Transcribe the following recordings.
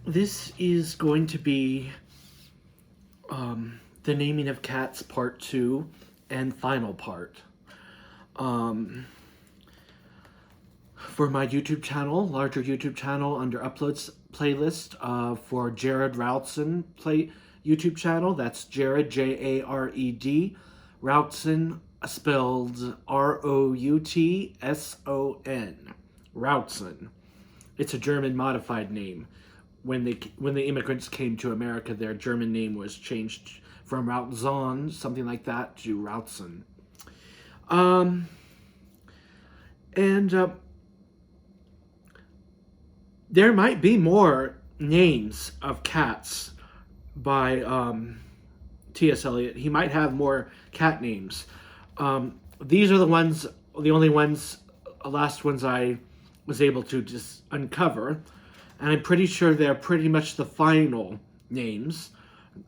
This is going to be the naming of cats part 2 and final part. For my YouTube channel, larger YouTube channel, under uploads playlist for Jared Routson YouTube channel. That's Jared, Jared, Routson, spelled Routson. Routson. It's a German modified name. When the immigrants came to America, their German name was changed from Rautzon, something like that, to Routson. There might be more names of cats by T.S. Eliot. He might have more cat names. These are the only last ones I was able to just uncover. And I'm pretty sure they're pretty much the final names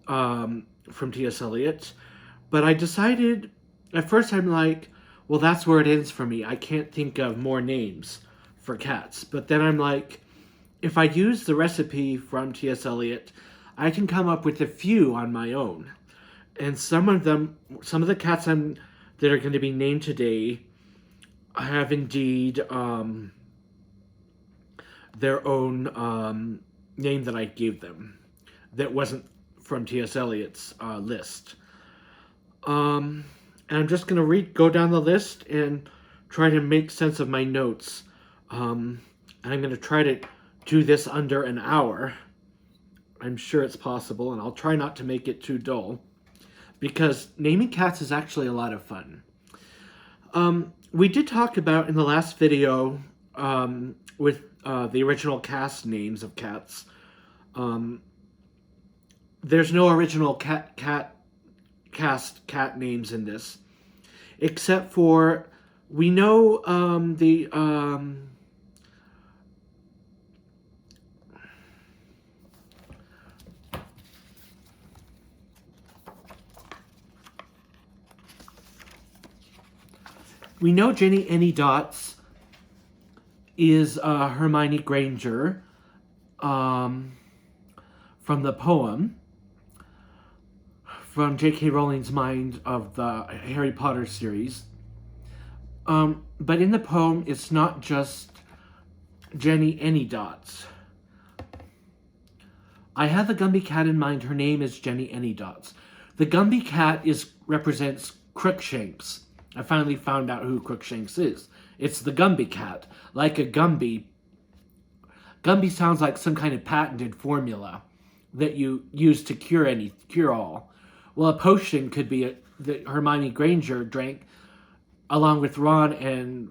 from T.S. Eliot. But I decided, at first I'm like, well, that's where it ends for me. I can't think of more names for cats. But then I'm like, if I use the recipe from T.S. Eliot, I can come up with a few on my own. And some of the cats that are going to be named today have indeed their own name that I gave them that wasn't from T.S. Eliot's list. And I'm just going to go down the list and try to make sense of my notes. And I'm going to try to do this under an hour. I'm sure it's possible, and I'll try not to make it too dull, because naming cats is actually a lot of fun. We did talk about in the last video with the original cast names of cats. There's no original cast cat names in this, except for we know we know Jenny Anydots is Hermione Granger from the poem from J.K. Rowling's mind of the Harry Potter series. But in the poem, it's not just Jenny Anydots. I have the Gumby cat in mind. Her name is Jenny Anydots. The Gumby cat represents Crookshanks. I finally found out who Crookshanks is. It's the Gumby cat. Like a Gumby. Gumby sounds like some kind of patented formula that you use to cure all. Well, a potion could be that Hermione Granger drank along with Ron and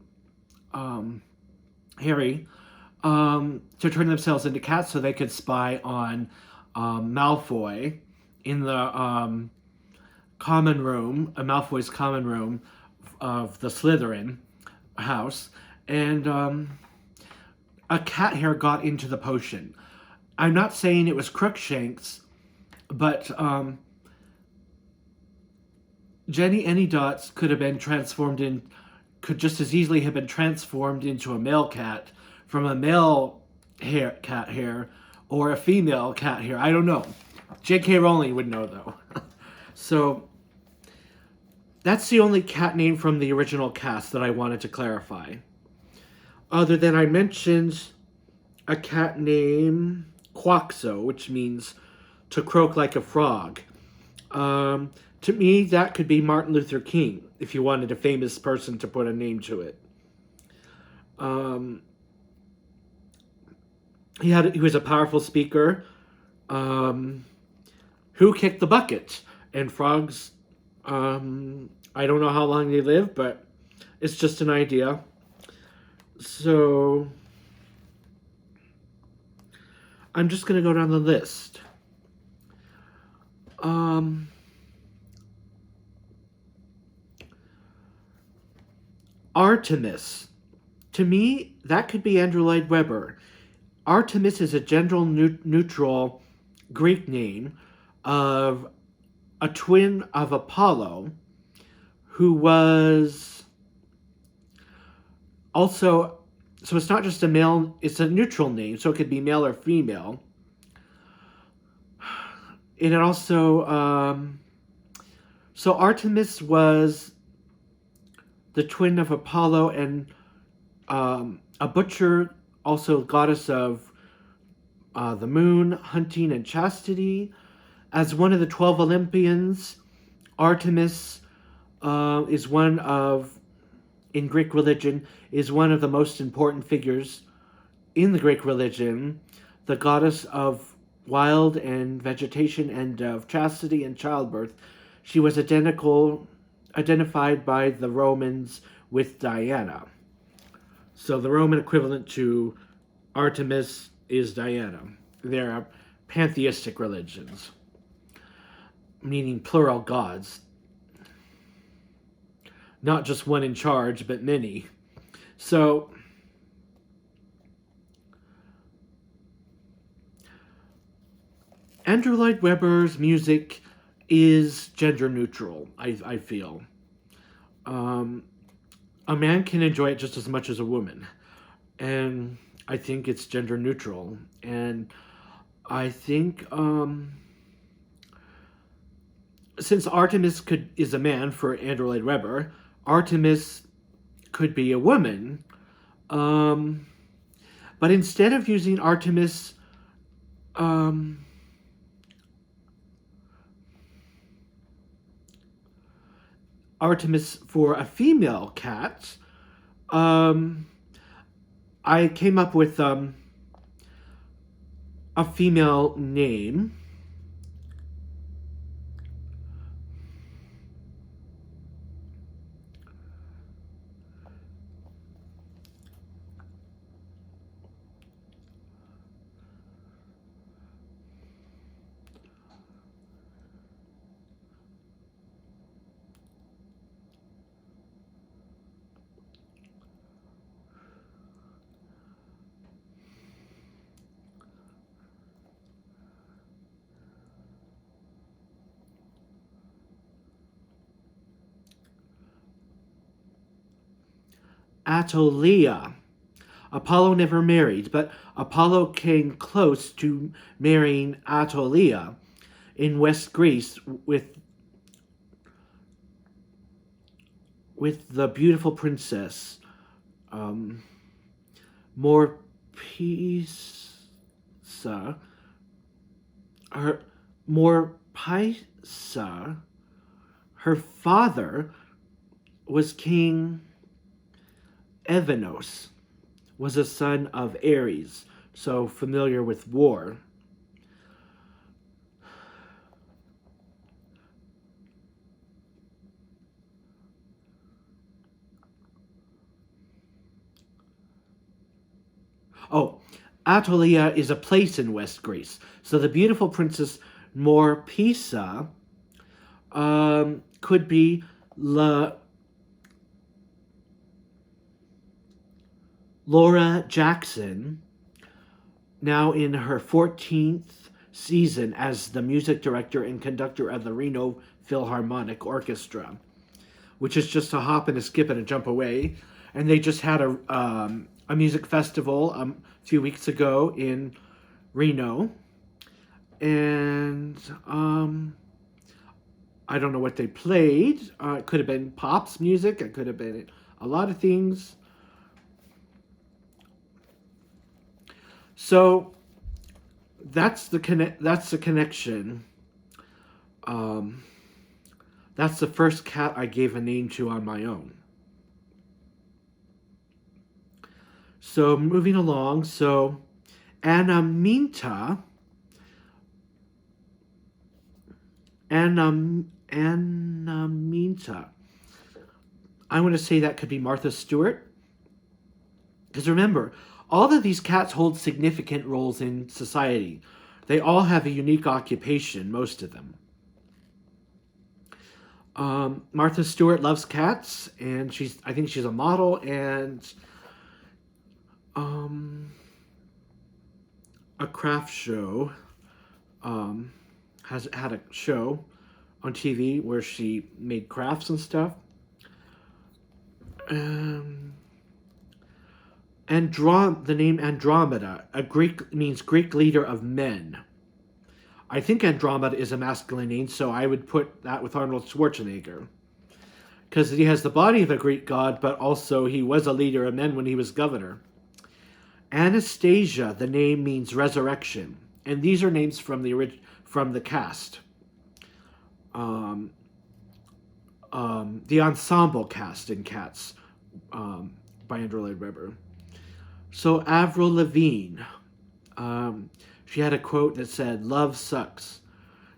Harry to turn themselves into cats so they could spy on Malfoy in the common room, Malfoy's common room of the Slytherin house, and a cat hair got into the potion. I'm not saying it was Crookshanks, but Jenny Anydots could just as easily have been transformed into a male cat from a male cat hair or a female cat hair. I don't know. J.K. Rowling would know, though. So that's the only cat name from the original cast that I wanted to clarify. Other than I mentioned a cat named Quaxo, which means to croak like a frog. To me, that could be Martin Luther King, if you wanted a famous person to put a name to it. He was a powerful speaker. Who kicked the bucket? And frogs, I don't know how long they live, but it's just an idea. So I'm just going to go down the list. Artemis. To me, that could be Andrew Lloyd Webber. Artemis is a gender-neutral Greek name of a twin of Apollo, who was also, so it's not just a male, it's a neutral name, so it could be male or female. it also so Artemis was the twin of Apollo and a butcher, also goddess of the moon, hunting, and chastity. As one of the 12 Olympians, Artemis is one of, in Greek religion, is one of the most important figures in the Greek religion, the goddess of wild and vegetation and of chastity and childbirth. She was identified by the Romans with Diana. So the Roman equivalent to Artemis is Diana. They're pantheistic religions, meaning plural gods. Not just one in charge, but many. So, Andrew Lloyd Webber's music is gender neutral, I feel. A man can enjoy it just as much as a woman. And I think it's gender neutral. And I think since Artemis is a man for Andrew Lloyd Webber, Artemis could be a woman. But instead of using Artemis Artemis for a female cat, I came up with a female name. Atolia. Apollo never married, but Apollo came close to marrying Atolia in West Greece with the beautiful princess More Pisa. More Pisa. Her father was King Evenos, was a son of Ares, so familiar with war. Oh, Atolia is a place in West Greece. So the beautiful princess More Pisa could be Laura Jackson, now in her 14th season as the music director and conductor of the Reno Philharmonic Orchestra, which is just a hop and a skip and a jump away. And they just had a music festival a few weeks ago in Reno. And I don't know what they played. It could have been Pop's music. It could have been a lot of things. So that's the connection. That's the first cat I gave a name to on my own. So moving along, so Anaminta I want to say that could be Martha Stewart. Because remember, all of these cats hold significant roles in society. They all have a unique occupation, most of them. Martha Stewart loves cats, and I think she's a model, and a craft show, has had a show on TV where she made crafts and stuff. The name Andromeda, means Greek leader of men. I think Andromeda is a masculine name, so I would put that with Arnold Schwarzenegger. Because he has the body of a Greek god, but also he was a leader of men when he was governor. Anastasia, the name means resurrection. And these are names from the cast. The ensemble cast in Cats by Andrew Lloyd Webber. So Avril Lavigne, she had a quote that said, "Love sucks."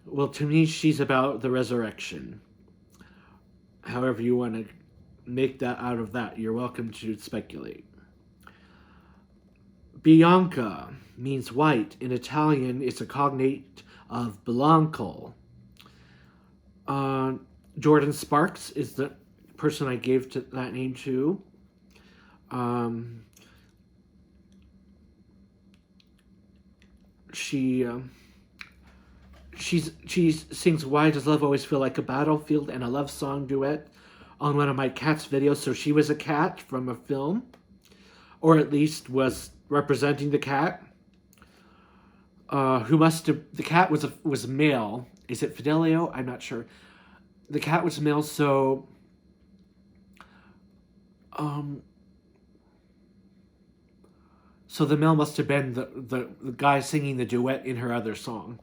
Well, to me, she's about the resurrection. However you want to make that out of that, you're welcome to speculate. Bianca means white. In Italian, it's a cognate of Pollicle. Jordan Sparks is the person I gave that name to. She sings "Why Does Love Always Feel Like a Battlefield" and a love song duet on one of my Cats videos. So she was a cat from a film, or at least was representing the cat. The cat was male. Is it Fidelio? I'm not sure. The cat was male, so so the male must have been the guy singing the duet in her other song,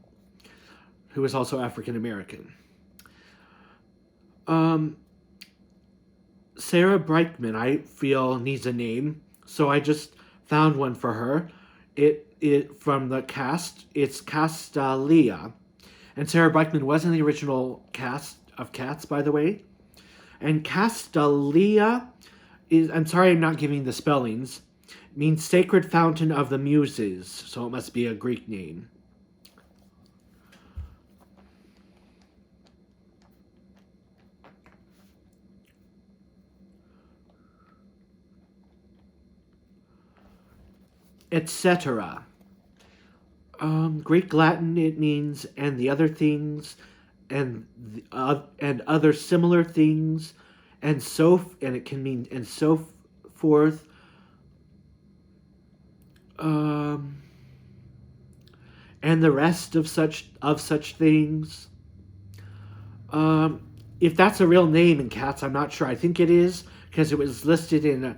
who was also African American. Sarah Brightman, I feel, needs a name, so I just found one for her. It from the cast, it's Castalia. And Sarah Brightman was in the original cast of Cats, by the way. And Castalia is, I'm sorry I'm not giving the spellings, means Sacred Fountain of the Muses, so it must be a Greek name. Etc. Greek Latin, it means "and the other things," and other similar things, and it can mean "and so forth." And the rest of such things. If that's a real name in Cats, I'm not sure. I think it is, because it was listed in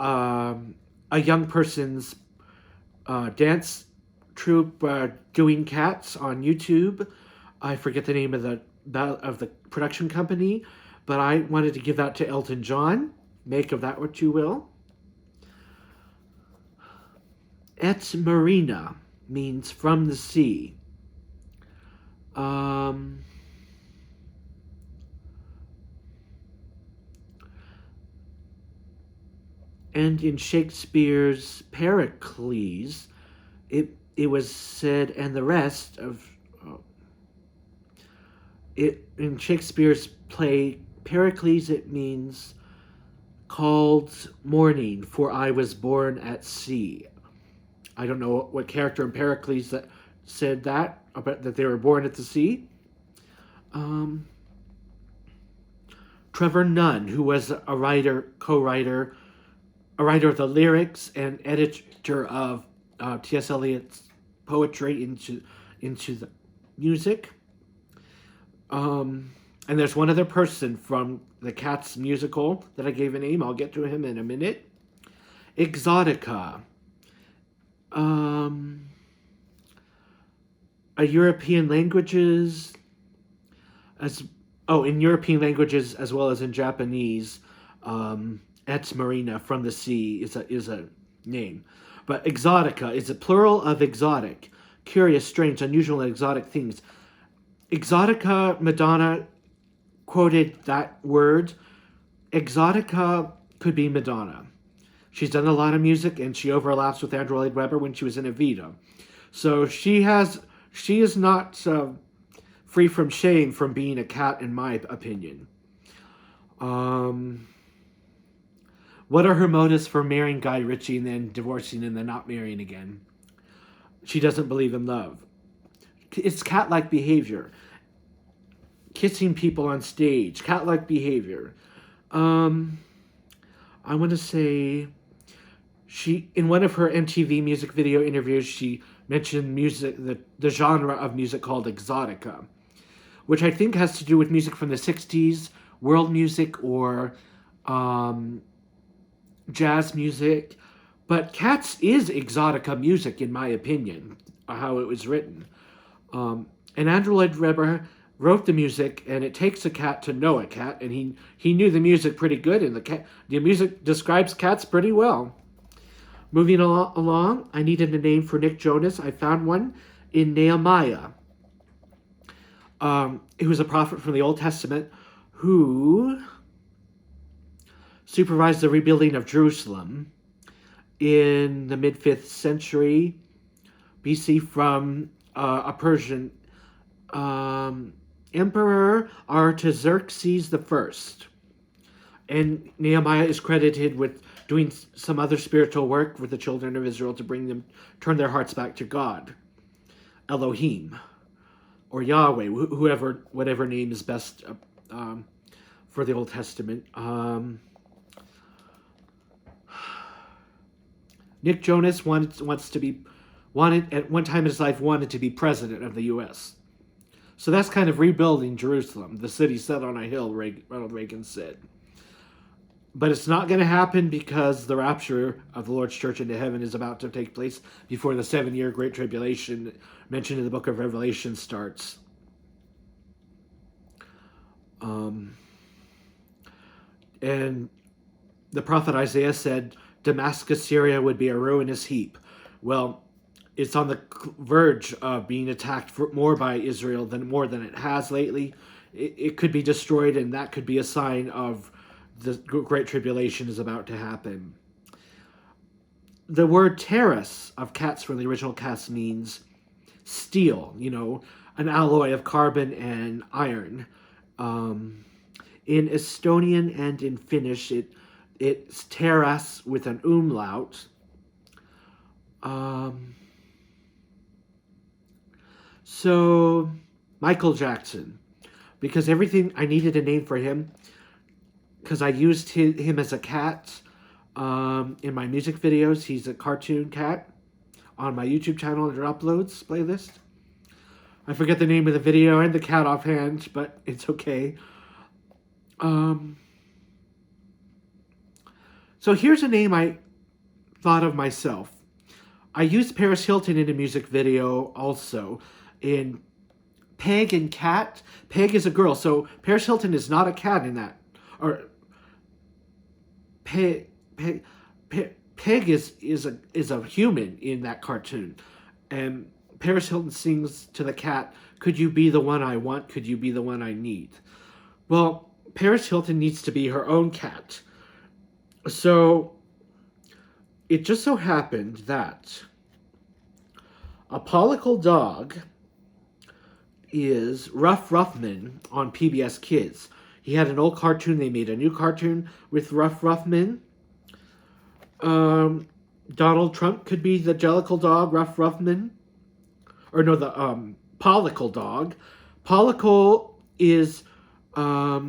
a young person's dance troupe doing Cats on YouTube. I forget the name of the production company, but I wanted to give that to Elton John. Make of that what you will. Et Marina means from the sea. And in Shakespeare's Pericles, it was said, and the rest of it in Shakespeare's play Pericles, it means called morning, for I was born at sea. I don't know what character in Pericles that said that, about that they were born at the sea. Trevor Nunn, who was a writer of the lyrics and editor of T.S. Eliot's poetry into the music. And there's one other person from the Cats musical that I gave a name. I'll get to him in a minute. Exotica. In European languages as well as in Japanese, "et marina," from the sea, is a name. But exotica is a plural of exotic, curious, strange, unusual, and exotic things. Exotica, Madonna quoted that word. Exotica could be Madonna. She's done a lot of music, and she overlaps with Andrew Lloyd Webber when she was in Evita. So she is not free from shame from being a cat, in my opinion. What are her motives for marrying Guy Ritchie and then divorcing and then not marrying again? She doesn't believe in love. It's cat-like behavior. Kissing people on stage, cat-like behavior. I want to say She, in one of her MTV music video interviews, she mentioned music, the genre of music called exotica, which I think has to do with music from the 60s, world music, or jazz music. But Cats is exotica music, in my opinion, how it was written. And Andrew Lloyd Webber wrote the music, and it takes a cat to know a cat, and he knew the music pretty good, and the music describes cats pretty well. Moving along, I needed a name for Nick Jonas. I found one in Nehemiah. He was a prophet from the Old Testament who supervised the rebuilding of Jerusalem in the mid-5th century BC from a Persian Emperor Artaxerxes I. And Nehemiah is credited with doing some other spiritual work with the children of Israel to turn their hearts back to God, Elohim, or Yahweh, whatever name is best for the Old Testament. Nick Jonas wanted at one time in his life wanted to be president of the U.S. So that's kind of rebuilding Jerusalem, the city set on a hill, Ronald Reagan said. But it's not going to happen because the rapture of the Lord's church into heaven is about to take place before the 7-year Great Tribulation mentioned in the book of Revelation starts. And the prophet Isaiah said Damascus, Syria would be a ruinous heap. Well, it's on the verge of being attacked more by Israel than it has lately. It could be destroyed, and that could be a sign of the Great Tribulation is about to happen. The word terras of Cats from the original Cats means steel, an alloy of carbon and iron. In Estonian and in Finnish, it's terras with an umlaut. So, Michael Jackson, because I needed a name for him, because I used him as a cat in my music videos. He's a cartoon cat on my YouTube channel under uploads playlist. I forget the name of the video and the cat offhand, but it's okay. So here's a name I thought of myself. I used Paris Hilton in a music video also in Peg and Cat. Peg is a girl, so Paris Hilton is not a cat in that. Or Peg is a human in that cartoon, and Paris Hilton sings to the cat, "Could you be the one I want? Could you be the one I need?" Well, Paris Hilton needs to be her own cat. So it just so happened that a Pollicle dog is Ruff Ruffman on PBS Kids. He had an old cartoon. They made a new cartoon with Ruff Ruffman. Donald Trump could be the Jellicle dog, Ruff Ruffman. Or no, the Pollicle dog. Pollicle is a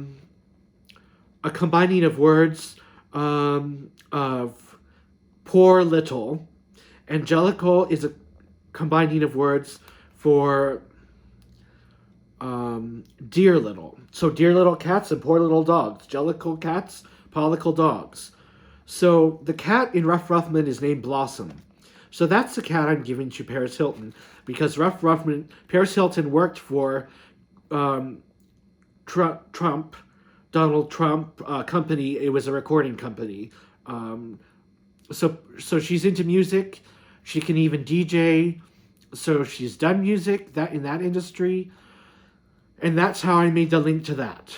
combining of words of poor little. And Jellicle is a combining of words for dear little. So dear little cats and poor little dogs. Jellicle cats, Pollicle dogs. So the cat in Ruff Ruffman is named Blossom. So that's the cat I'm giving to Paris Hilton, because Paris Hilton worked for Donald Trump company. It was a recording company. So she's into music. She can even DJ. So she's done music in that industry. And that's how I made the link to that.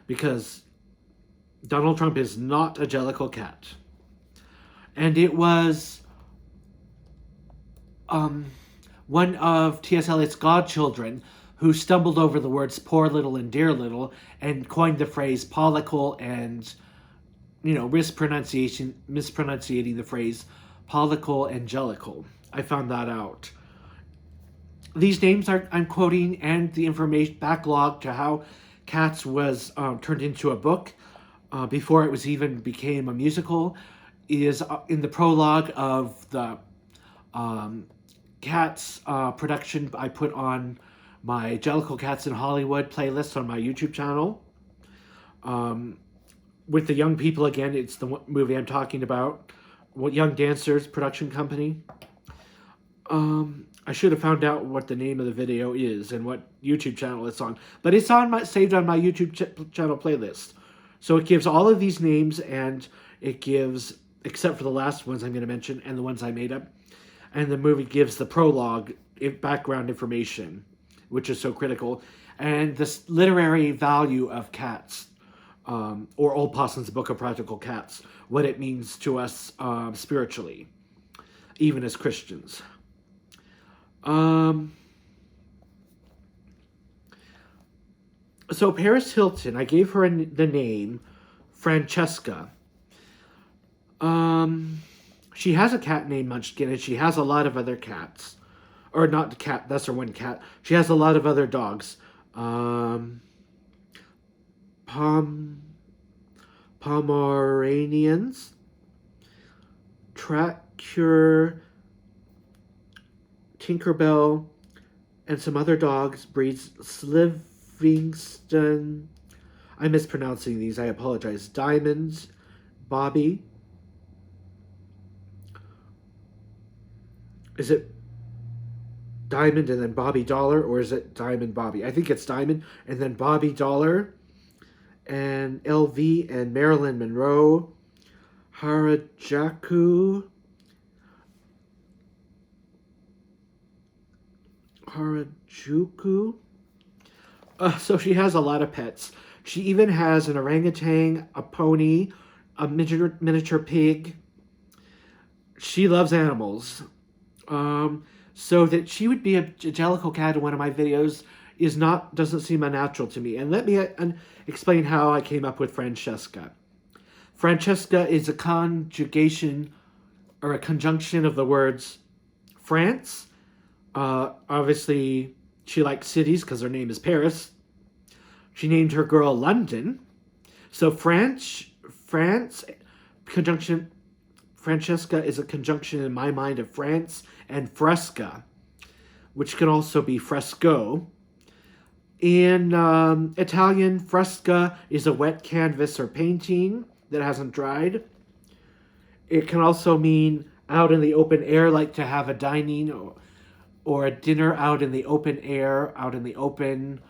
Because Donald Trump is not a Jellicle cat. And it was one of T.S. Eliot's godchildren who stumbled over the words poor little and dear little and coined the phrase pollicle and, mispronunciating the phrase pollicle and jellicle. I found that out. These names I'm quoting, and the information backlog to how Cats was turned into a book before it was even became a musical, is in the prologue of the Cats production I put on my Jellicle Cats in Hollywood playlist on my YouTube channel. With the young people again, it's the movie I'm talking about. What Young Dancers production company. I should have found out what the name of the video is and what YouTube channel it's on, but it's on saved on my YouTube channel playlist. So it gives all of these names, and it gives, except for the last ones I'm going to mention and the ones I made up, and the movie gives the prologue, background information, which is so critical, and this literary value of Cats, or Old Possum's Book of Practical Cats, what it means to us spiritually, even as Christians. So Paris Hilton, I gave her the name Francesca. She has a cat named Munchkin, and she has a lot of other cats. Or not the cat, that's her one cat. She has a lot of other dogs. Pomeranians, Tracure, Tinkerbell, and some other dogs, breeds Livingston. I'm mispronouncing these, I apologize. Diamonds, Bobby. Is it Diamond and then Bobby Dollar, or is it Diamond Bobby? I think it's Diamond and then Bobby Dollar, and LV and Marilyn Monroe, Harajuku, so she has a lot of pets. She even has an orangutan, a pony, a miniature pig. She loves animals. So that she would be a Jellicle cat in one of my videos doesn't seem unnatural to me. And let me explain how I came up with Francesca. Francesca is a conjugation or a conjunction of the words France. Obviously, she likes cities because her name is Paris. She named her girl London. So France conjunction. Francesca is a conjunction in my mind of France and fresca, which can also be fresco. In Italian, fresca is a wet canvas or painting that hasn't dried. It can also mean out in the open air, like to have a dining or a dinner out in the open air, out in the open.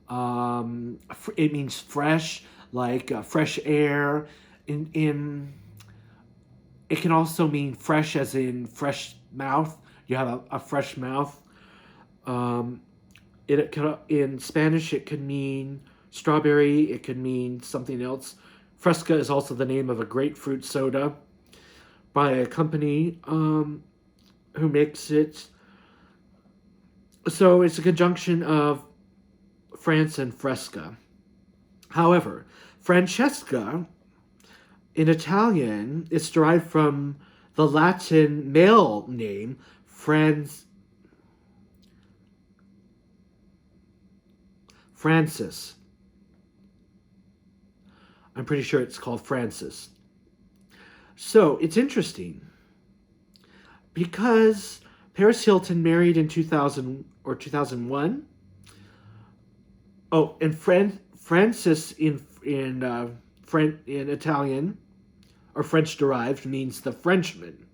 It means fresh, like fresh air. It can also mean fresh as in fresh mouth. You have a fresh mouth. In Spanish, it could mean strawberry. It could mean something else. Fresca is also the name of a grapefruit soda by a company who makes it. So it's a conjunction of France and fresca. However, Francesca in Italian is derived from the Latin male name Francis. I'm pretty sure it's called Francis. So it's interesting because Paris Hilton married in 2000 or 2001. Oh, and Francis in Italian or French derived means the Frenchman.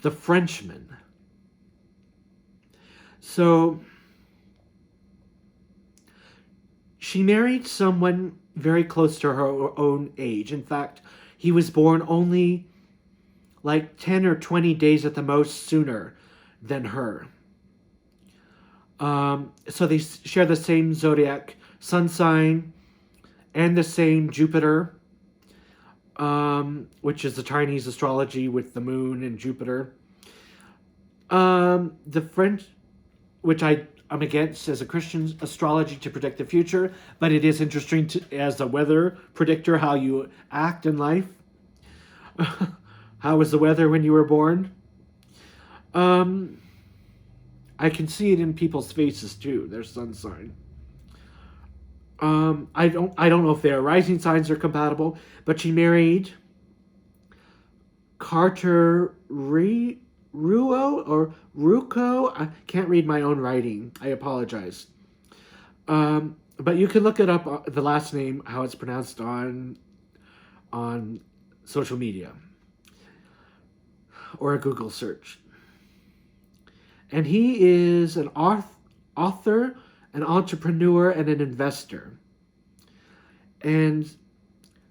The Frenchman. So she married someone very close to her own age. In fact, he was born only like 10 or 20 days at the most sooner than her. So they share the same zodiac sun sign and the same Jupiter, which is the Chinese astrology with the moon and Jupiter. The French, which I'm against as a Christian astrology to predict the future, but it is interesting as a weather predictor how you act in life. How was the weather when you were born? I can see it in people's faces too, their sun sign. I don't know if their rising signs are compatible, but she married Carter Ruo or Ruko. I can't read my own writing. I apologize. But you can look it up, the last name, how it's pronounced on social media or a Google search. And he is an author, an entrepreneur, and an investor. And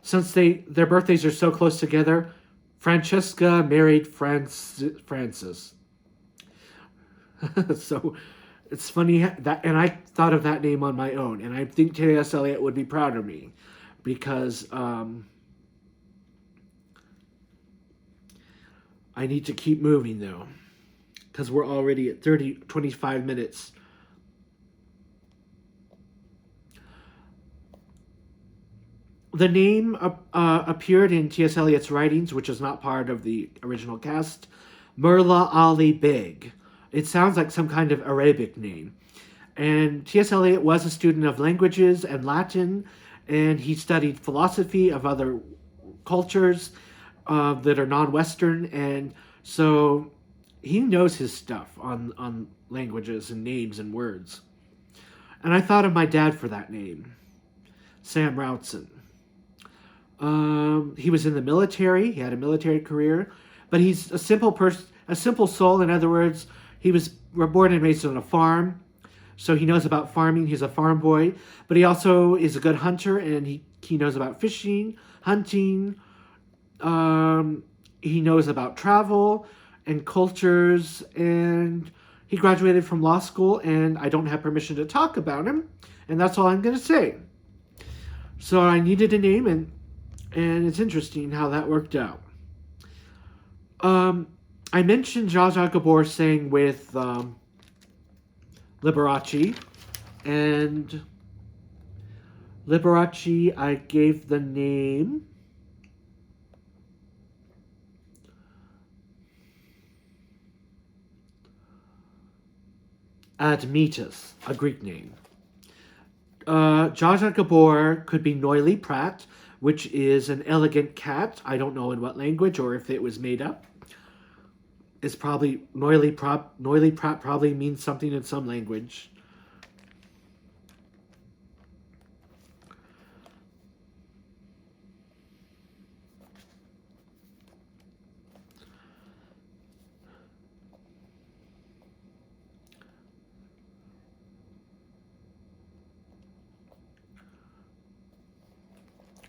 since their birthdays are so close together, Francesca married Francis. So it's funny that, and I thought of that name on my own, and I think T.S. Eliot would be proud of me because I need to keep moving though, because we're already at 25 minutes. The name appeared in T.S. Eliot's writings, which is not part of the original cast. Murla Ali Beg. It sounds like some kind of Arabic name. And T.S. Eliot was a student of languages and Latin, and he studied philosophy of other cultures that are non-Western, and so he knows his stuff on languages and names and words. And I thought of my dad for that name, Sam Routson. He was in the military. He had a military career, but he's a simple person, a simple soul. In other words, he was born and raised on a farm, so he knows about farming. He's a farm boy, but he also is a good hunter, and he knows about fishing, hunting. He knows about travel and cultures, and he graduated from law school, and I don't have permission to talk about him, and that's all I'm going to say. So I needed a name, and it's interesting how that worked out. I mentioned Zsa Zsa Gabor sang with Liberace, and Liberace I gave the name Admetus, a Greek name. Zsa Zsa Gabor could be Noily Pratt, which is an elegant cat. I don't know in what language or if it was made up. It's probably Noily Pratt probably means something in some language.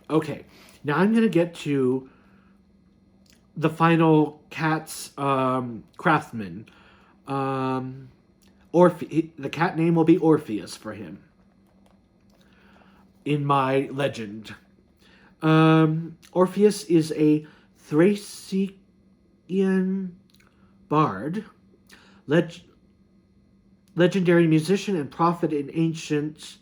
Okay, now I'm going to get to the final Cats craftsman. The cat name will be Orpheus for him in my legend. Orpheus is a Thracian bard, legendary musician and prophet in ancient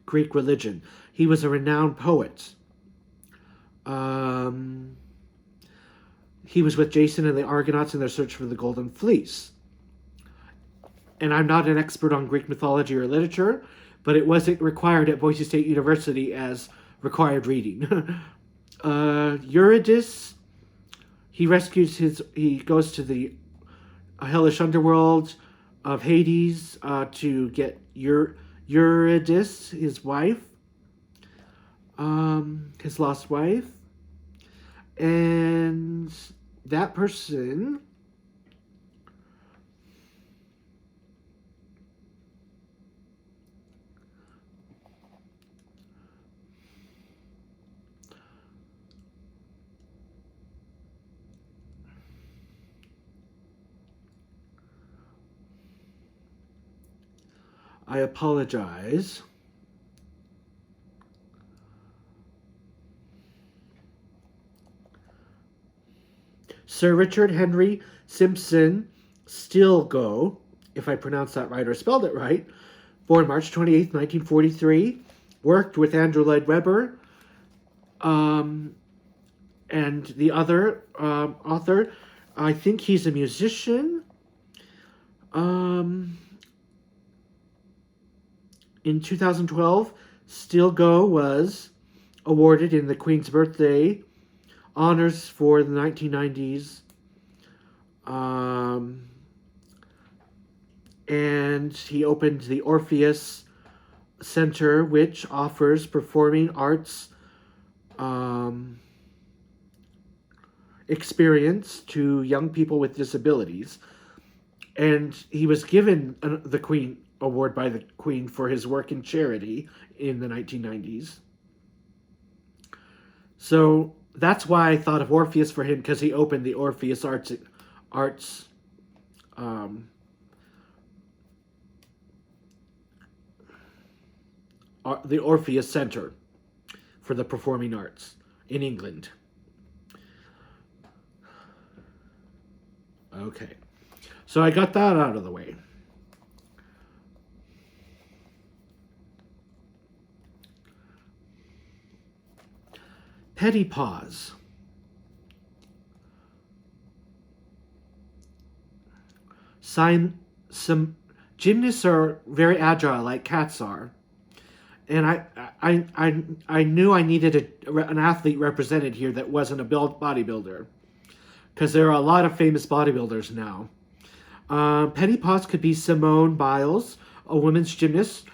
Greek religion. He was a renowned poet. He was with Jason and the Argonauts in their search for the Golden Fleece. And I'm not an expert on Greek mythology or literature, but it wasn't required at Boise State University as required reading. Eurydice, he goes to the hellish underworld of Hades to get Eurydice, his wife, his lost wife, and that person I apologize. Sir Richard Henry Simpson Stilgo, if I pronounced that right or spelled it right, born March 28th, 1943, worked with Andrew Lloyd Webber and the other author, I think he's a musician. In 2012, Still Go was awarded in the Queen's Birthday honors for the 1990s. And he opened the Orpheus Center, which offers performing arts experience to young people with disabilities. And he was given the Queen Award by the Queen for his work in charity in the 1990s. So that's why I thought of Orpheus for him, because he opened the Orpheus the Orpheus Center for the Performing Arts in England. Okay, so I got that out of the way. Petty paws. Some gymnasts are very agile, like cats are, and I knew I needed an athlete represented here that wasn't a bodybuilder, because there are a lot of famous bodybuilders now. Petty paws could be Simone Biles, a women's gymnast.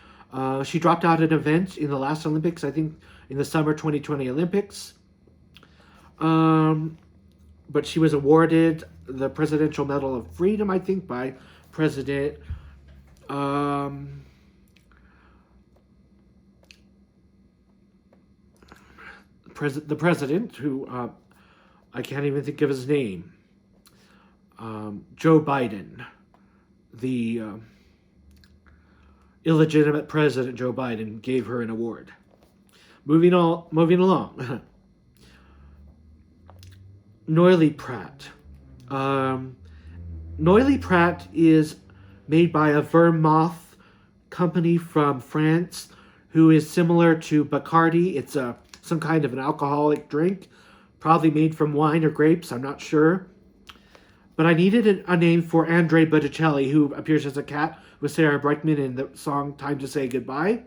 She dropped out at an event in the last Olympics, I think in the summer 2020 Olympics. But she was awarded the Presidential Medal of Freedom, I think, by President the president, who I can't even think of his name. Joe Biden, the illegitimate president Joe Biden, gave her an award. Moving along. Noilly Prat. Noilly Prat is made by a Vermouth company from France, who is similar to Bacardi. It's some kind of an alcoholic drink, probably made from wine or grapes, I'm not sure. But I needed a name for Andrea Botticelli, who appears as a cat with Sarah Brightman in the song Time to Say Goodbye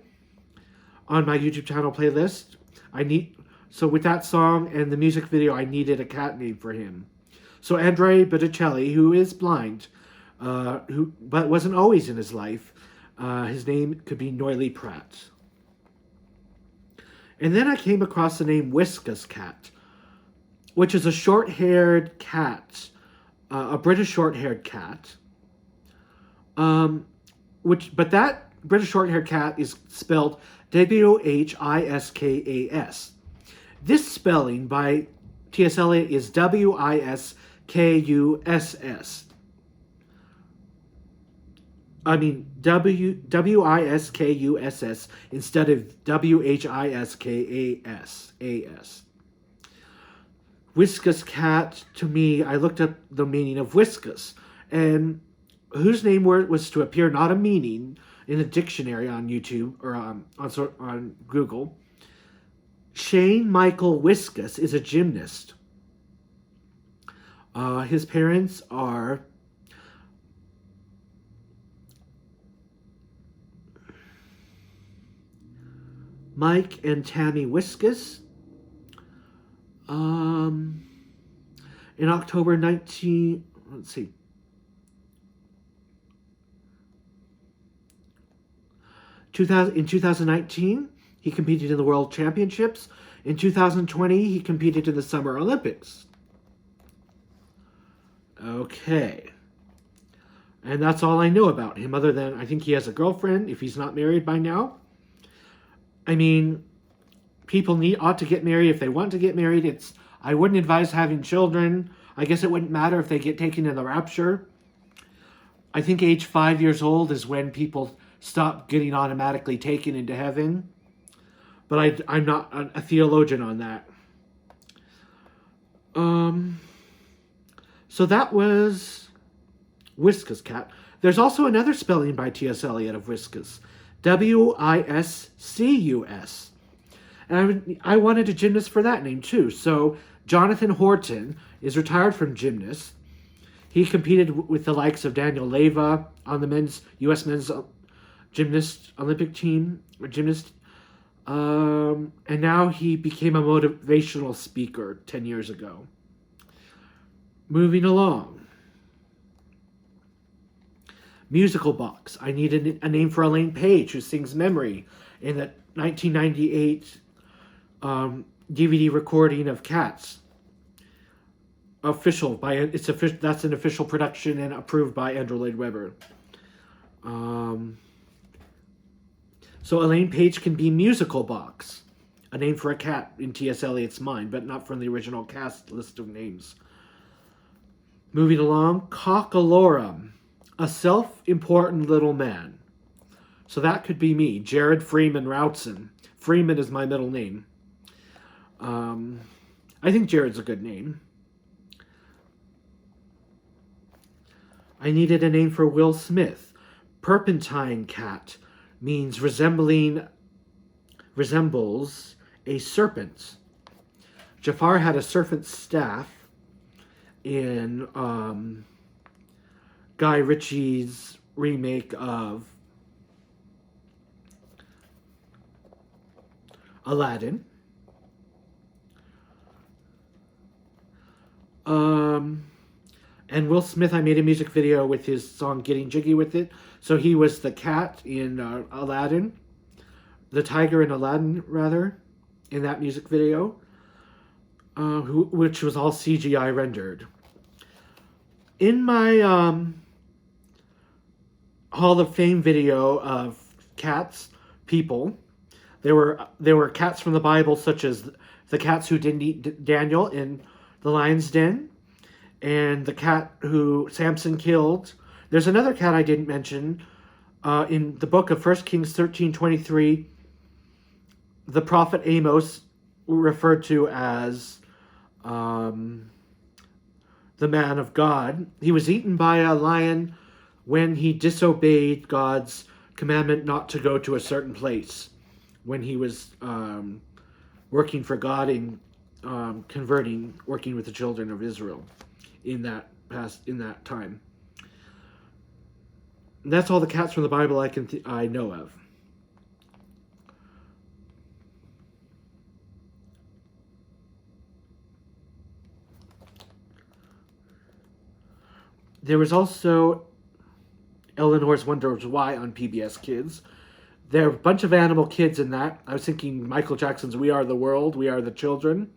on my YouTube channel playlist. So with that song and the music video, I needed a cat name for him. So Andrea Botticelli, who is blind, but wasn't always in his life, his name could be Noilly Prat. And then I came across the name Whiskas Cat, which is a short-haired cat, a British short-haired cat. But that British short-haired cat is spelled Whiskas. This spelling by T.S. Eliot is Wiskuss. I mean Wiskuss instead of Whiskas. Whiskas Cat, to me, I looked up the meaning of whiskas, and whose name was to appear, not a meaning, in a dictionary on YouTube or on Google. Shane Michael Whiskas is a gymnast. His parents are Mike and Tammy Whiskas. In October in 2019, he competed in the World Championships. In 2020, he competed in the Summer Olympics. Okay. And that's all I know about him, other than I think he has a girlfriend, if he's not married by now. I mean, people ought to get married if they want to get married. I wouldn't advise having children. I guess it wouldn't matter if they get taken in the rapture. I think age 5 years old is when people stop getting automatically taken into heaven. But I'm not a theologian on that. So that was Whiskas Cat. There's also another spelling by T.S. Eliot of Whiskas. Wiscus. And I wanted a gymnast for that name too. So Jonathan Horton is retired from gymnast. He competed with the likes of Daniel Leva on the U.S. men's gymnast Olympic team, or gymnast. And now he became a motivational speaker 10 years ago. Moving along. Musical box. I need a name for Elaine Paige, who sings Memory in the 1998 DVD recording of Cats. That's an official production and approved by Andrew Lloyd Webber. So Elaine Paige can be musical box, a name for a cat in T.S. Eliot's mind, but not from the original cast list of names. Moving along, Cockalorum, a self-important little man. So that could be me, Jared Freeman Routson. Freeman is my middle name. I think Jared's a good name. I needed a name for Will Smith. Perpentine cat means resembles a serpent. Jafar had a serpent staff in Guy Ritchie's remake of Aladdin. And Will Smith, I made a music video with his song Getting Jiggy With It. So he was the cat in Aladdin. The tiger in Aladdin, rather, in that music video. Which was all CGI rendered. In my Hall of Fame video of cats, people, there were cats from the Bible, such as the cats who didn't eat Daniel in the lion's den, and the cat who Samson killed. There's another cat I didn't mention. In the book of 1 Kings 13:23, the prophet Amos, referred to as the man of God, he was eaten by a lion when he disobeyed God's commandment not to go to a certain place, when he was working for God in working with the children of Israel in that time. And that's all the cats from the Bible I know of. There was also Eleanor's Wonders Why on PBS Kids. There are a bunch of animal kids in that. I was thinking Michael Jackson's We Are the World, We Are the Children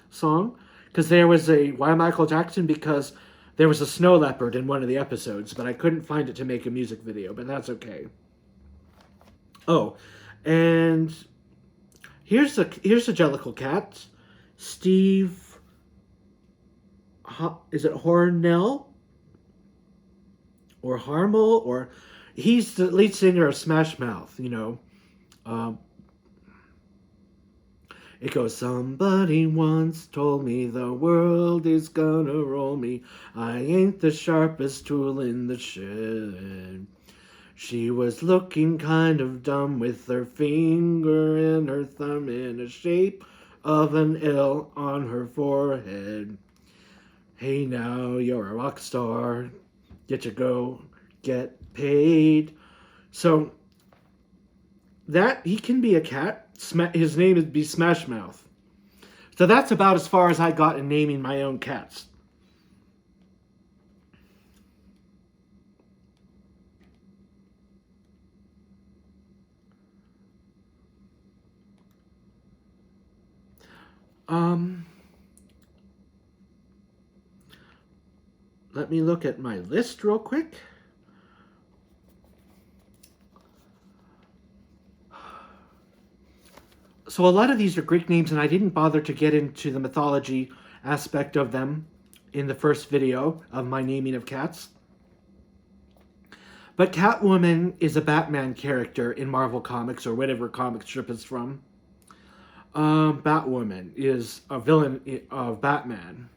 song. Because there was why Michael Jackson? Because there was a snow leopard in one of the episodes, but I couldn't find it to make a music video, but that's okay. Oh, and here's a Jellicle cat. Steve, is it Hornell? Or Harmel? Or he's the lead singer of Smash Mouth, you know. It goes, somebody once told me the world is gonna roll me. I ain't the sharpest tool in the shed. She was looking kind of dumb with her finger and her thumb in the shape of an L on her forehead. Hey now, you're a rock star. Get to go, get paid. So, that, he can be a cat. His name would be Smash Mouth. So that's about as far as I got in naming my own cats. Let me look at my list real quick. So a lot of these are Greek names, and I didn't bother to get into the mythology aspect of them in the first video of my naming of cats. But Catwoman is a Batman character in Marvel Comics, or whatever comic strip it's from. Batwoman is a villain of Batman.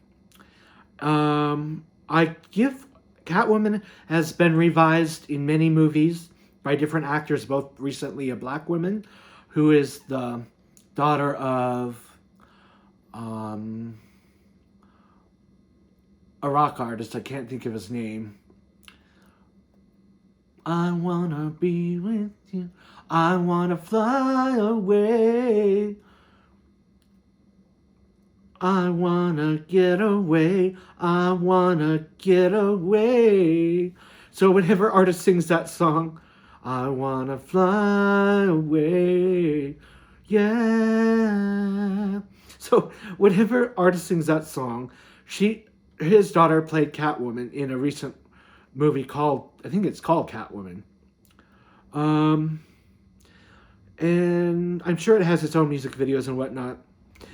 Catwoman has been revised in many movies by different actors, both recently a black woman, who is the daughter of a rock artist. I can't think of his name. I wanna be with you. I wanna fly away. I wanna get away. I wanna get away. So whenever artist sings that song, I wanna fly away. Yeah. So whenever artist sings that song, his daughter played Catwoman in a recent movie called, I think it's called Catwoman. And I'm sure it has its own music videos and whatnot.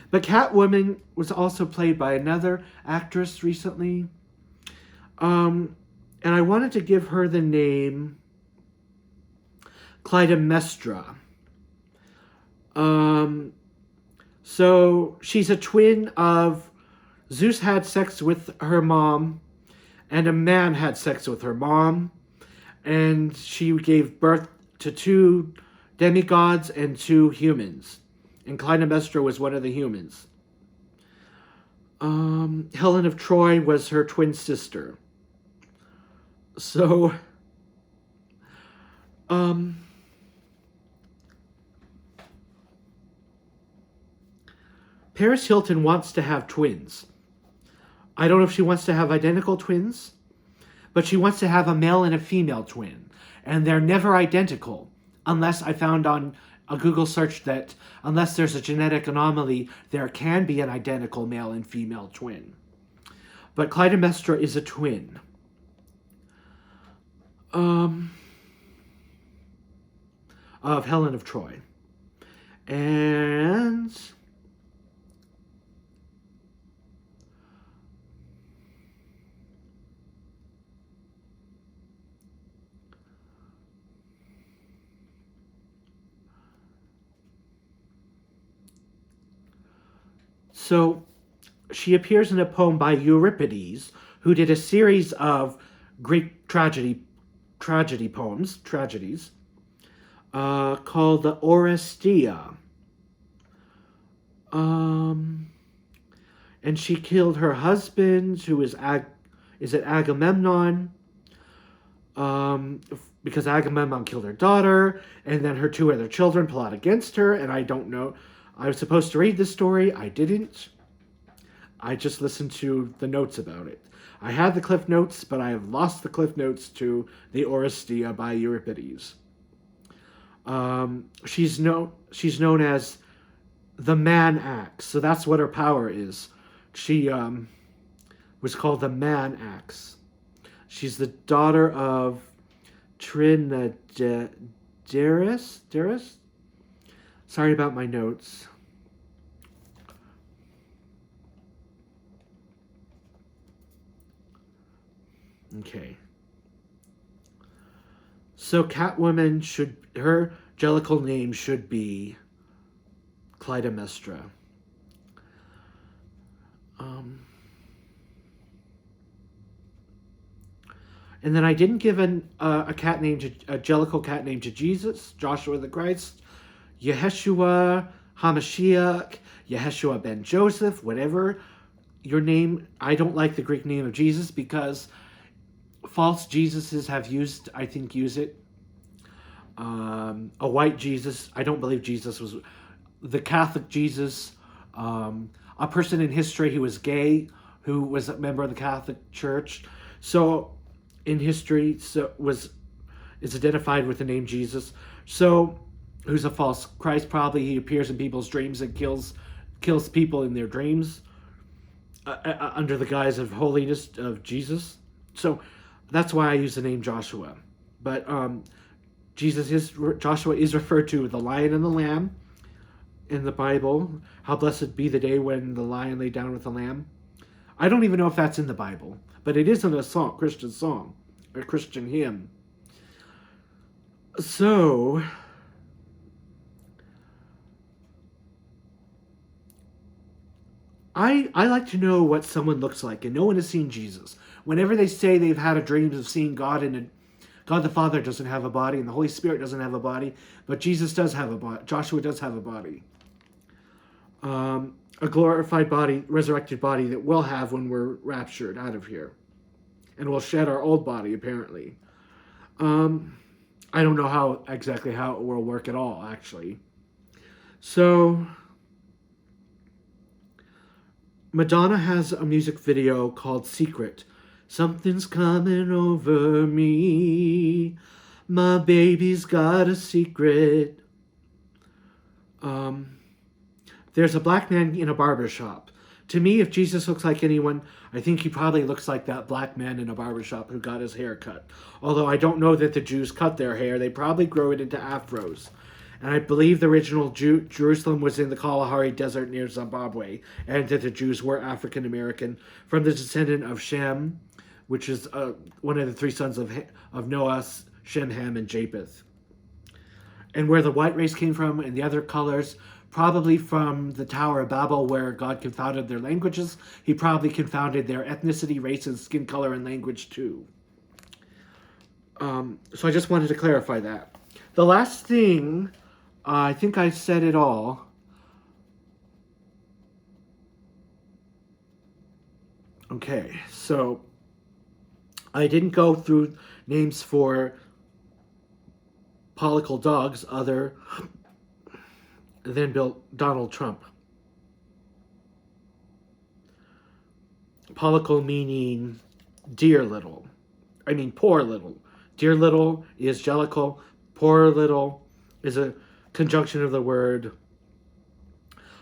But Catwoman was also played by another actress recently. And I wanted to give her the name Clytemnestra. So she's a twin of Zeus had sex with her mom, and a man had sex with her mom, and she gave birth to 2 demigods and 2 humans. And Clytemnestra was one of the humans. Helen of Troy was her twin sister. So, Paris Hilton wants to have twins. I don't know if she wants to have identical twins, but she wants to have a male and a female twin. And they're never identical, unless I found on a Google search that unless there's a genetic anomaly, there can be an identical male and female twin. But Clytemnestra is a twin. Of Helen of Troy. And so she appears in a poem by Euripides, who did a series of Greek tragedies, called the Oresteia. And she killed her husband, who is Agamemnon, because Agamemnon killed her daughter, and then her 2 other children plot against her, and I don't know. I was supposed to read this story. I didn't. I just listened to the notes about it. I had the Cliff Notes, but I have lost the Cliff Notes to the Oresteia by Euripides. She's known as the Man Axe, so that's what her power is. She was called the Man Axe. She's the daughter of Trinaderis. Sorry about my notes. Okay. So Catwoman her Jellicle name should be Clytemnestra. And then I didn't give a Jellicle cat name to Jesus, Joshua the Christ, Yeshua, Hamashiach, Yeshua ben Joseph, whatever your name. I don't like the Greek name of Jesus because false Jesuses use it. A white Jesus. I don't believe Jesus was the Catholic Jesus. A person in history who was gay, who was a member of the Catholic Church. So in history, is identified with the name Jesus. So who's a false Christ? Probably he appears in people's dreams and kills people in their dreams under the guise of holiness of Jesus. So that's why I use the name Joshua. But Joshua is referred to the lion and the lamb in the Bible. How blessed be the day when the lion lay down with the lamb. I don't even know if that's in the Bible, but it is in a Christian song, or Christian hymn. So I like to know what someone looks like, and no one has seen Jesus. Whenever they say they've had a dream of seeing God, and God the Father doesn't have a body, and the Holy Spirit doesn't have a body, but Jesus does have a body. Joshua does have a body. a glorified body, resurrected body that we'll have when we're raptured out of here. And we'll shed our old body, apparently. I don't know exactly how it will work at all, actually. So, Madonna has a music video called Secret. Something's coming over me. My baby's got a secret. There's a black man in a barber shop. To me, if Jesus looks like anyone, I think he probably looks like that black man in a barber shop who got his hair cut. Although I don't know that the Jews cut their hair. They probably grow it into afros. And I believe the original Jerusalem was in the Kalahari Desert near Zimbabwe, and that the Jews were African American from the descendant of Shem, which is one of the three sons of Noah, Shem, Ham, and Japheth. And where the white race came from and the other colors, probably from the Tower of Babel, where God confounded their languages. He probably confounded their ethnicity, race, and skin color and language too. So I just wanted to clarify that. The last thing, I think I said it all. Okay, so I didn't go through names for Pollicle dogs other than Donald Trump. Pollicle meaning dear little. I mean poor little. Dear little is jellicle. Poor little is a conjunction of the word.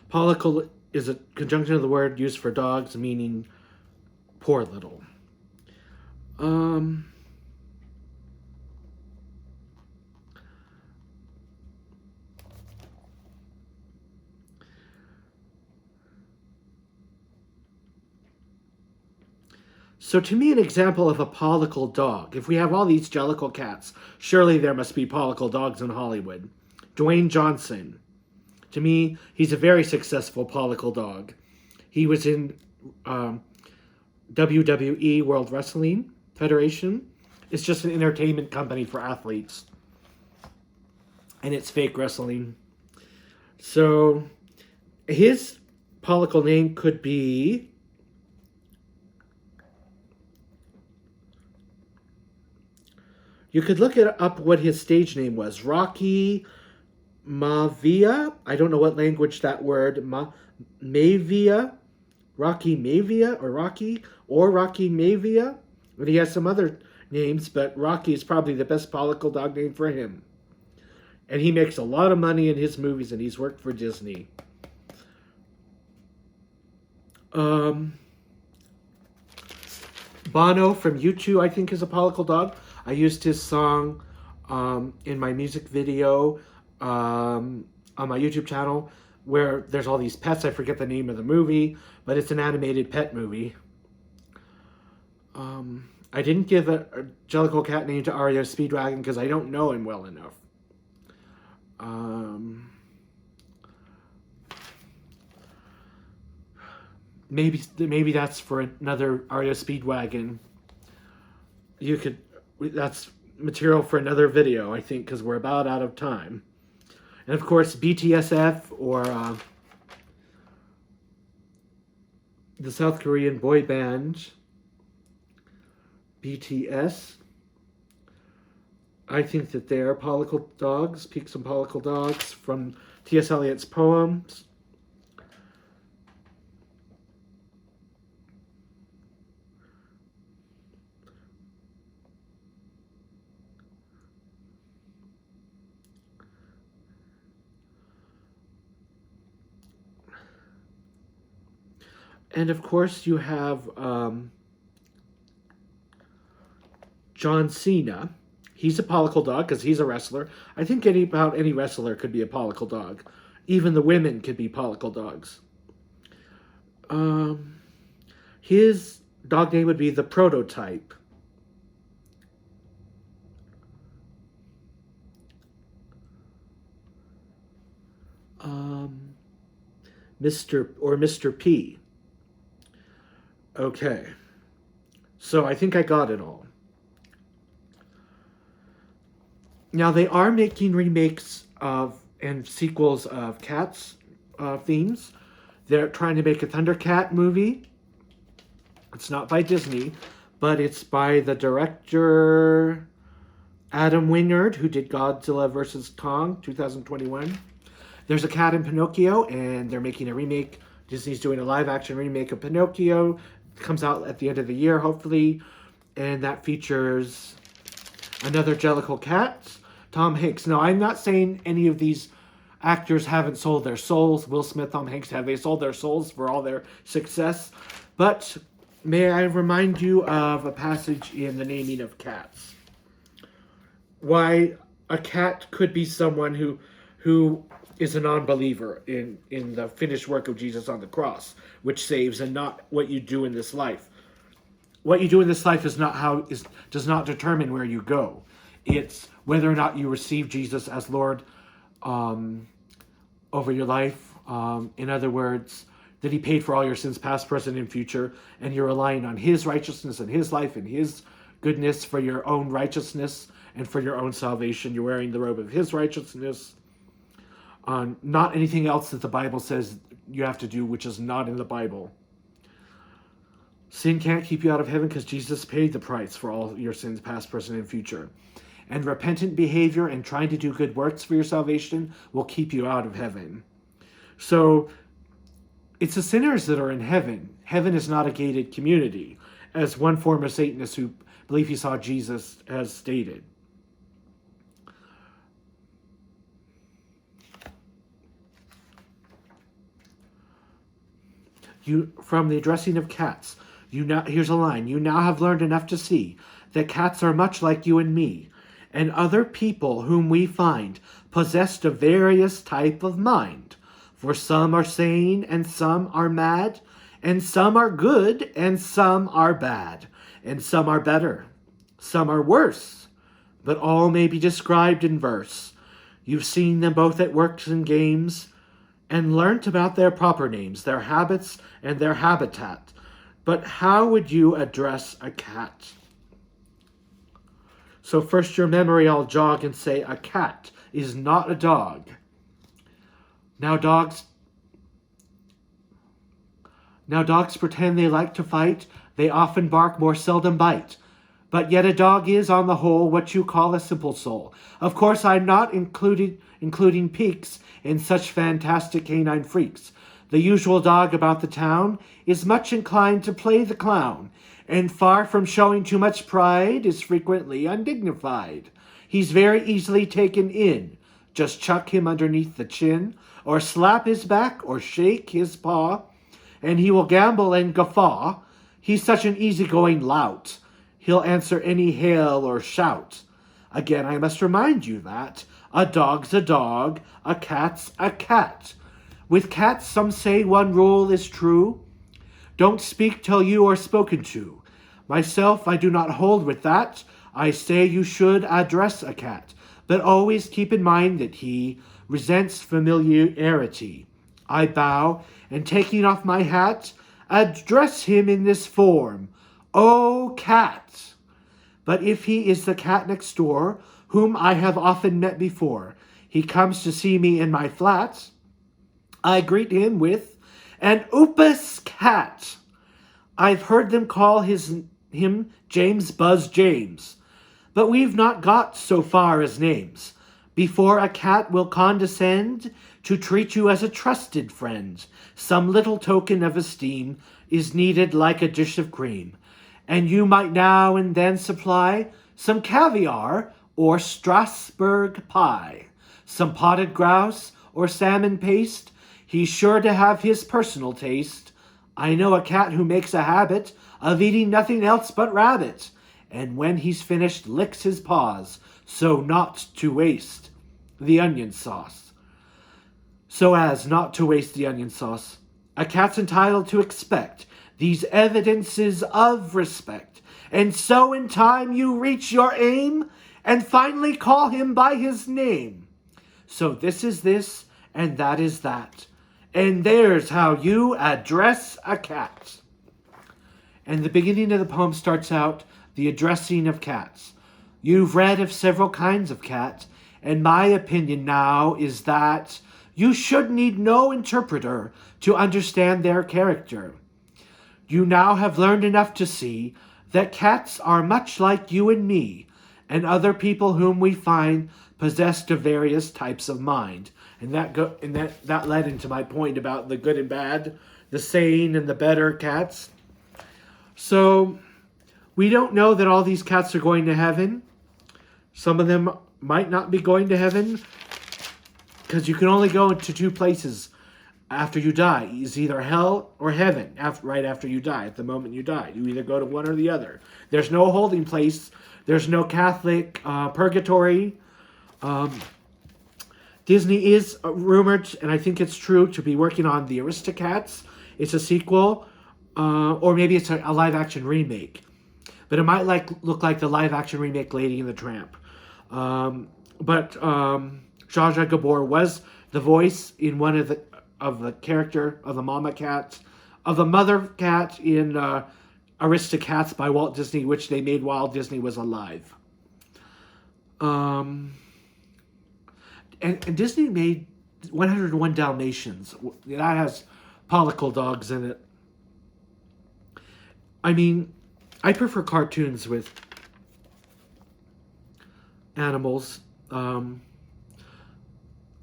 Pollicle is a conjunction of the word used for dogs meaning poor little. So to me, an example of a pollicle dog, if we have all these jellicle cats, surely there must be pollicle dogs in Hollywood. Dwayne Johnson. To me, he's a very successful pollicle dog. He was in WWE, World Wrestling Federation. It's just an entertainment company for athletes. And it's fake wrestling. So his pollicle name could be... You could look it up what his stage name was. Rocky Mavia. I don't know what language that word. Mavia. Rocky Mavia or Rocky Mavia. But he has some other names, but Rocky is probably the best pollicle dog name for him. And he makes a lot of money in his movies, and he's worked for Disney. Bono from U2, I think, is a pollicle dog. I used his song in my music video on my YouTube channel where there's all these pets. I forget the name of the movie, but it's an animated pet movie. I didn't give a jellicle cat name to Ario Speedwagon because I don't know him well enough. Maybe that's for another Ario Speedwagon. That's material for another video, I think, because we're about out of time. And of course, BTSF or the South Korean boy band BTS. I think that they are pollicle dogs, Pekes and Pollicle dogs from T.S. Eliot's poems. And of course, you have John Cena. He's a pollicle dog because he's a wrestler. I think about any wrestler could be a pollicle dog. Even the women could be pollicle dogs. His dog name would be the Prototype. Mr. P. Okay. So I think I got it all. Now they are making remakes of and sequels of Cats themes. They're trying to make a Thundercat movie. It's not by Disney, but it's by the director Adam Wingard, who did Godzilla vs. Kong 2021. There's a cat in Pinocchio, and they're making a remake. Disney's doing a live-action remake of Pinocchio. It comes out at the end of the year, hopefully. And that features another Jellicle cat, Tom Hanks. Now, I'm not saying any of these actors haven't sold their souls. Will Smith, Tom Hanks, have they sold their souls for all their success? But may I remind you of a passage in the naming of cats. Why a cat could be someone who is a non-believer in the finished work of Jesus on the cross, which saves, and not what you do in this life. What you do in this life does not determine where you go. It's whether or not you receive Jesus as Lord over your life. In other words, that he paid for all your sins, past, present, and future, and you're relying on his righteousness and his life and his goodness for your own righteousness and for your own salvation. You're wearing the robe of his righteousness. Not anything else that the Bible says you have to do, which is not in the Bible. Sin can't keep you out of heaven because Jesus paid the price for all your sins, past, present, and future. And repentant behavior and trying to do good works for your salvation will keep you out of heaven. So it's the sinners that are in heaven. Heaven is not a gated community, as one former Satanist who believed he saw Jesus has stated. From the addressing of cats, here's a line. You now have learned enough to see that cats are much like you and me, and other people whom we find possessed of various type of mind. For some are sane, and some are mad, and some are good, and some are bad, and some are better, some are worse, but all may be described in verse. You've seen them both at works and games, and learnt about their proper names, their habits, and their habitat. But how would you address a cat? So first your memory I'll jog and say a cat is not a dog. Now dogs pretend they like to fight. They often bark, more seldom bite. But yet a dog is, on the whole, what you call a simple soul. Of course, I'm not including Pekes in such fantastic canine freaks. The usual dog about the town is much inclined to play the clown, and far from showing too much pride, is frequently undignified. He's very easily taken in. Just chuck him underneath the chin, or slap his back, or shake his paw, and he will gambol and guffaw. He's such an easygoing lout. He'll answer any hail or shout. Again, I must remind you that a dog's a dog, a cat's a cat. With cats, some say one rule is true. Don't speak till you are spoken to. Myself, I do not hold with that. I say you should address a cat, but always keep in mind that he resents familiarity. I bow, and taking off my hat, address him in this form. Oh, cat! But if he is the cat next door, whom I have often met before, he comes to see me in my flat, I greet him with an Opus cat. I've heard them call him James Buzz James, but we've not got so far as names. Before a cat will condescend to treat you as a trusted friend, some little token of esteem is needed like a dish of cream, and you might now and then supply some caviar or Strasbourg pie, some potted grouse or salmon paste. He's sure to have his personal taste. I know a cat who makes a habit of eating nothing else but rabbit, and when he's finished licks his paws, so not to waste the onion sauce. So as not to waste the onion sauce, a cat's entitled to expect these evidences of respect, and so in time you reach your aim, and finally call him by his name. So this is this, and that is that, and there's how you address a cat. And the beginning of the poem starts out, the addressing of cats. You've read of several kinds of cat, and my opinion now is that You should need no interpreter to understand their character. You now have learned enough to see that cats are much like you and me, and other people whom we find possessed of various types of mind. And that led into my point about the good and bad, the sane and the better cats. So we don't know that all these cats are going to heaven. Some of them might not be going to heaven, because you can only go into two places after you die. It's either hell or heaven right after you die, at the moment you die. You either go to one or the other. There's no holding place. There's no Catholic purgatory. Disney is rumored, and I think it's true, to be working on the Aristocats. It's a sequel, or maybe it's a live-action remake. But it might look like the live-action remake Lady and the Tramp. But Zsa Zsa Gabor was the voice in one of the character of the mama cat, of the mother cat in Aristocats by Walt Disney, which they made while Disney was alive. And Disney made 101 Dalmatians. That has Pollicle dogs in it. I mean, I prefer cartoons with animals.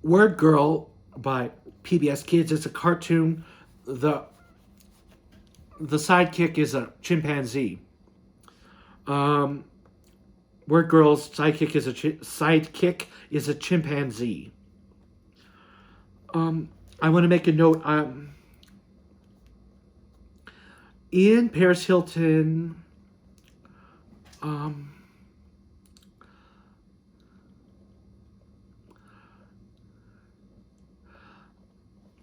Word Girl by PBS Kids is a cartoon. The sidekick is a chimpanzee. Word Girl's sidekick is a chimpanzee. I want to make a note. In Paris Hilton, and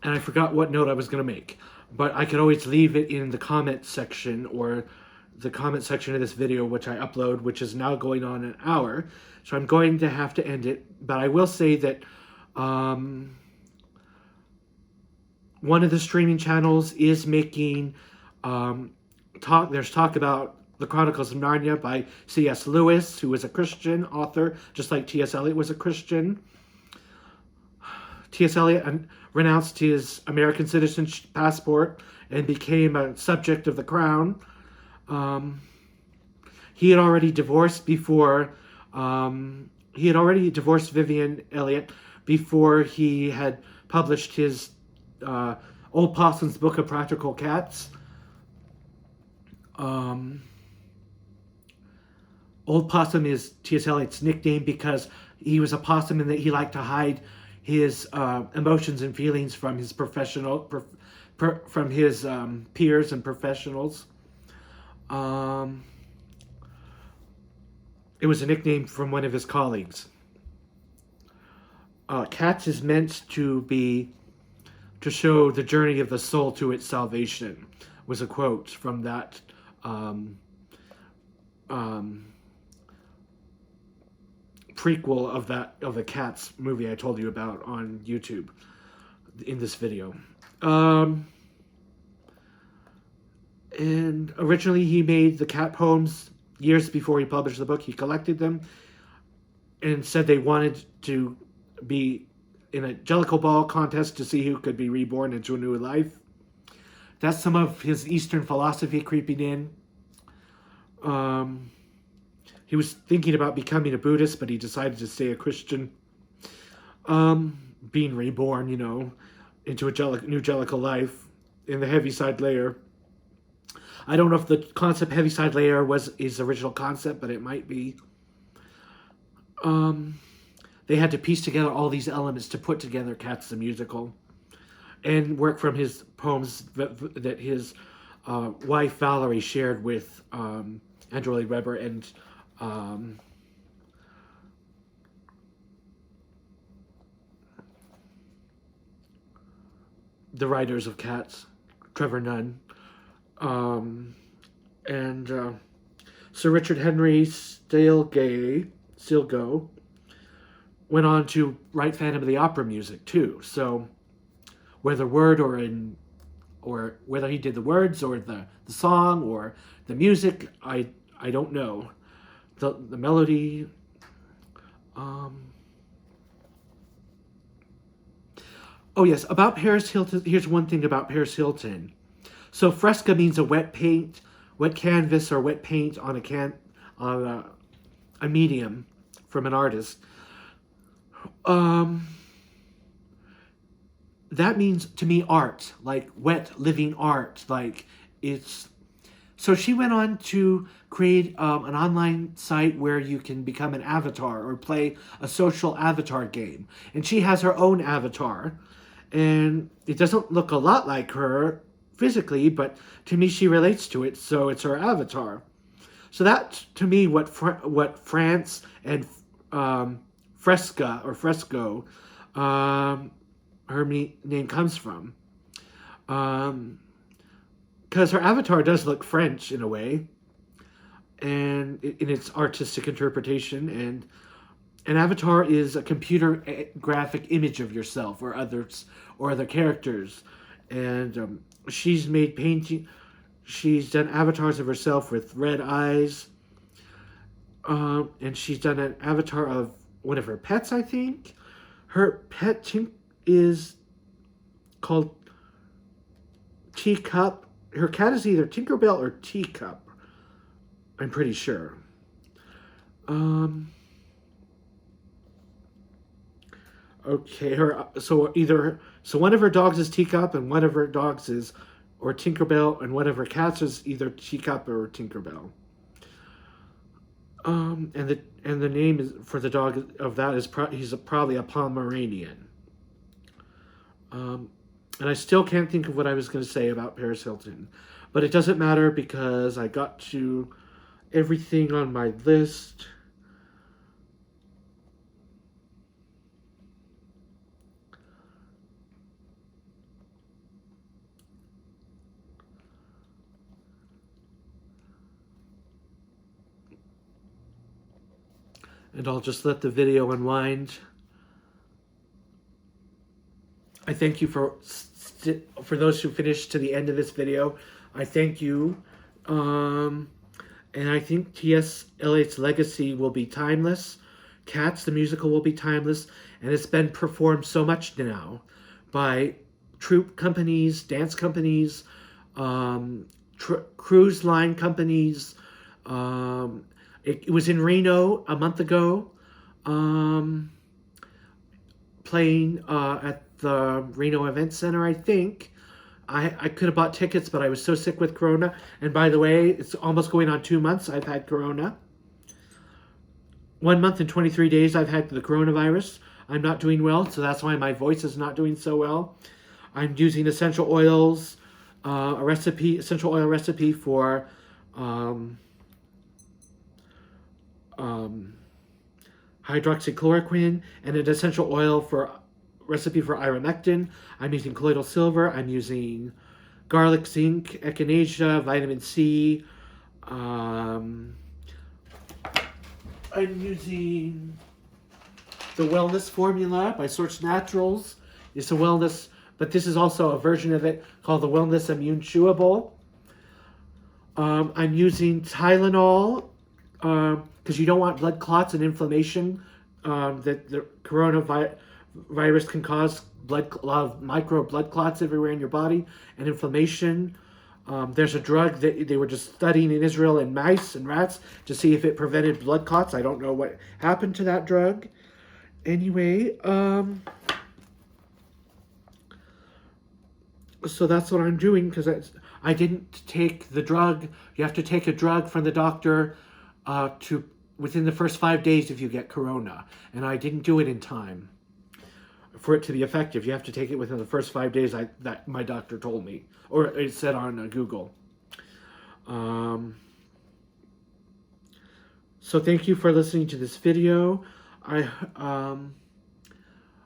I forgot what note I was going to make, but I could always leave it in the comment section, or the comment section of this video, which I upload, which is now going on an hour. So I'm going to have to end it, but I will say that one of the streaming channels is making there's talk about The Chronicles of Narnia by C.S. Lewis, who is a Christian author, just like T.S. Eliot was a Christian. T.S. Eliot renounced his American citizenship passport and became a subject of the crown. He had already divorced Vivian Eliot before he had published his Old Possum's Book of Practical Cats. Old Possum is T.S. Eliot's nickname because he was a possum and that he liked to hide his emotions and feelings from his from his peers and professionals. It was a nickname from one of his colleagues. Cats is meant to show the journey of the soul to its salvation, was a quote from that prequel of the Cats movie I told you about on YouTube in this video. And originally he made the cat poems years before he published the book. He collected them and said they wanted to be in a Jellicle Ball contest to see who could be reborn into a new life. That's some of his Eastern philosophy creeping in. He was thinking about becoming a Buddhist, but he decided to stay a Christian. Being reborn, into a new Jellicle life in the Heaviside layer. I don't know if the concept Heaviside layer was his original concept, but it might be. They had to piece together all these elements to put together Cats the Musical, and work from his poems that his wife Valerie shared with Andrew Lloyd Webber and the writers of Cats, Trevor Nunn, and Sir Richard Henry Stilgo went on to write Phantom of the Opera music too. So whether whether he did the words or the song or the music, I don't know. The melody, Oh yes, about Paris Hilton. Here's one thing about Paris Hilton. So fresca means a wet paint, wet canvas, or wet paint on a medium from an artist. That means to me art, like wet living art, like it's. So she went on to create an online site where you can become an avatar or play a social avatar game, and she has her own avatar, and it doesn't look a lot like her physically, but to me she relates to it, so it's her avatar. So that to me what France and fresca or fresco, her name comes from, because her avatar does look French in a way, and in its artistic interpretation, and an avatar is a computer graphic image of yourself or others or other characters, and she's made painting. She's done avatars of herself with red eyes, and she's done an avatar of one of her pets. I think her pet is called Teacup. Her cat is either Tinkerbell or Teacup. I'm pretty sure. Okay, so one of her dogs is Teacup, and one of her dogs is or Tinkerbell, and one of her cats is either Teacup or Tinkerbell. And the name is for the dog of that is he's probably a Pomeranian. And I still can't think of what I was going to say about Paris Hilton, but it doesn't matter because I got to everything on my list. And I'll just let the video unwind. I thank you for those who finished to the end of this video. I thank you. And I think T.S. Eliot's legacy will be timeless. Cats, the musical, will be timeless. And it's been performed so much now by troupe companies, dance companies, cruise line companies. It was in Reno a month ago, playing at the Reno Event Center, I think. I could have bought tickets, but I was so sick with Corona. And by the way, it's almost going on 2 months I've had Corona. 1 month and 23 days I've had the coronavirus. I'm not doing well, so that's why my voice is not doing so well. I'm using essential oils, essential oil recipe for hydroxychloroquine, and an essential oil recipe for ivermectin. I'm using colloidal silver. I'm using garlic, zinc, echinacea, vitamin C. I'm using the wellness formula by Source Naturals. It's a wellness, but this is also a version of it called the Wellness Immune Chewable. I'm using Tylenol, because you don't want blood clots and inflammation that the coronavirus can cause a lot of micro blood clots everywhere in your body and inflammation. There's a drug that they were just studying in Israel in mice and rats to see if it prevented blood clots. I don't know what happened to that drug. Anyway, so that's what I'm doing because I didn't take the drug. You have to take a drug from the doctor within the first 5 days if you get corona, and I didn't do it in time for it to be effective. You have to take it within the first 5 days that my doctor told me, or it said on Google. So thank you for listening to this video. I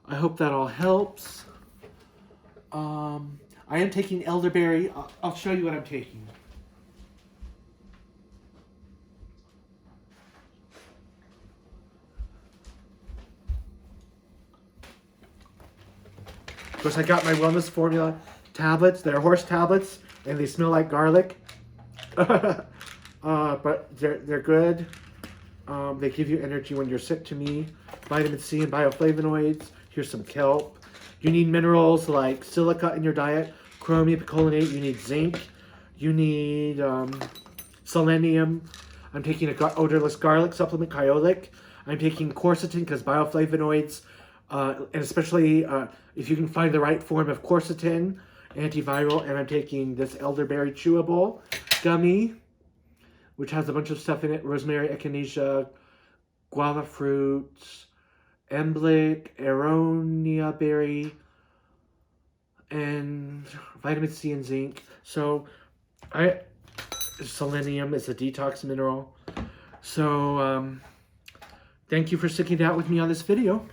hope that all helps. I am taking elderberry. I'll show you what I'm taking. Of course, I got my wellness formula tablets. They're horse tablets, and they smell like garlic. But they're good. They give you energy when you're sick to me. Vitamin C and bioflavonoids. Here's some kelp. You need minerals like silica in your diet, chromium, picolinate. You need zinc. You need selenium. I'm taking a odorless garlic supplement, Kyolic. I'm taking quercetin because bioflavonoids, and especially if you can find the right form of quercetin, antiviral. And I'm taking this elderberry chewable gummy, which has a bunch of stuff in it: rosemary, echinacea, guava fruits, emblic, aronia berry, and vitamin C and zinc. So, selenium is a detox mineral. So, thank you for sticking it out with me on this video.